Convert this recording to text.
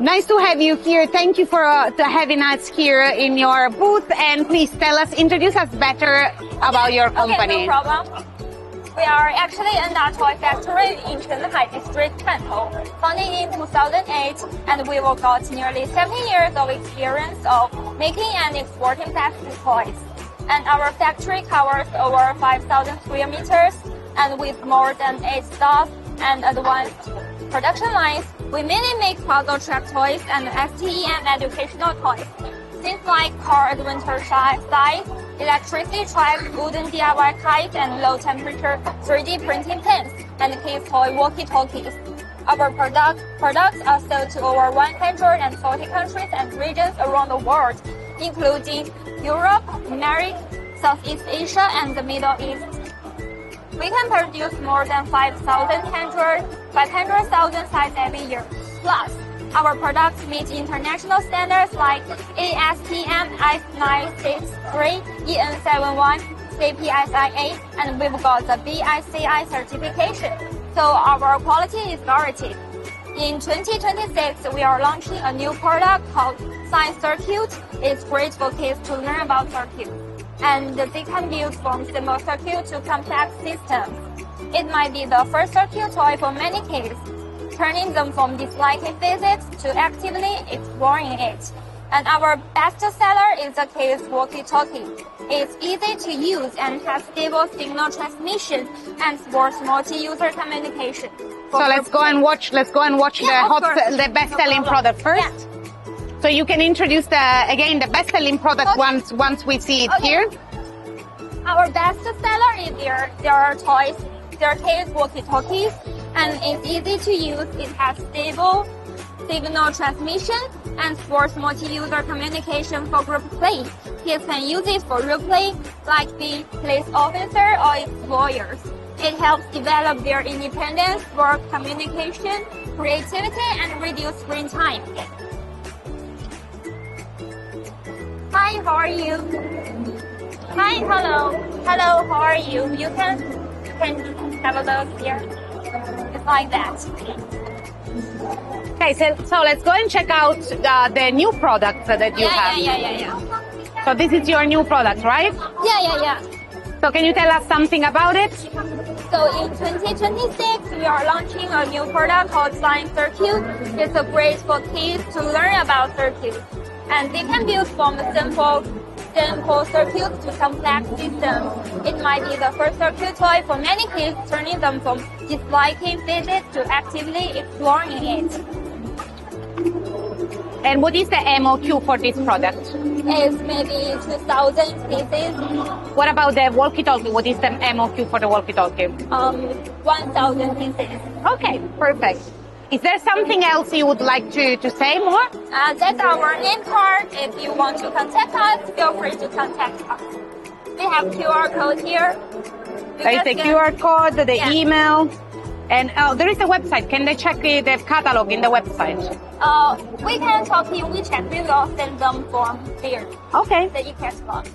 Nice to have you here. Thank you for having us here in your booth. And please introduce us better about your company. Okay, no problem. We are actually EnDa toy factory in Chenghai District, Shantou, founded in 2008, and we've got nearly 70 years of experience of making and exporting plastic toys. And our factory covers over 5,000 square meters, and with more than 8 staff and advanced production lines, we mainly make puzzle track toys and ASTM educational toys. Things like car adventure size, electricity track, wooden DIY kites, and low temperature 3D printing pens, and kids toy walkie-talkies. Our products are sold to over 140 countries and regions around the world, including Europe, America, Southeast Asia, and the Middle East. We can produce more than 500,000 sizes every year. Plus, our products meet international standards like ASTM F963, EN71, CPSIA, and we've got the BSCI certification. So our quality is guaranteed. In 2026, we are launching a new product called Science Circuit. It's great for kids to learn about circuits, and they can build from simple circuit to complex systems. It might be the first circuit toy for many kids, turning them from disliking physics to actively exploring it. And our best seller is the kids walkie-talkie. It's easy to use and has stable signal transmission and supports multi-user communication. So let's go and watch the best-selling product first. Yeah. So you can introduce the best-selling product once we see it here. Our best seller is their toys, their kids walkie-talkies, and it's easy to use. It has stable signal transmission and supports multi-user communication for group play. Kids can use it for real play, like being police officer or explorers. It helps develop their independence, work communication, creativity, and reduce screen time. Hi, how are you? Hi, hello. Hello, how are you? You can have a look here. It's like that. Okay, so let's go and check out the new products that you have. Yeah. So this is your new product, right? Yeah. So can you tell us something about it? So in 2026, we are launching a new product called Science Circuit. It's a great for kids to learn about circuits. And they can build from simple circuits to complex systems. It might be the first circuit toy for many kids, turning them from disliking physics to actively exploring it. And what is the MOQ for this product? It's maybe 2,000 pieces. What about the walkie-talkie? What is the MOQ for the walkie-talkie? 1,000 pieces. Okay, perfect. Is there something else you would like to say more? That's our name card. If you want to contact us, feel free to contact us. We have QR code here. There is the QR code, the email, and there is a website. Can they check the catalog in the website? We can talk in WeChat. We will send them from there. Okay. The e-cash box.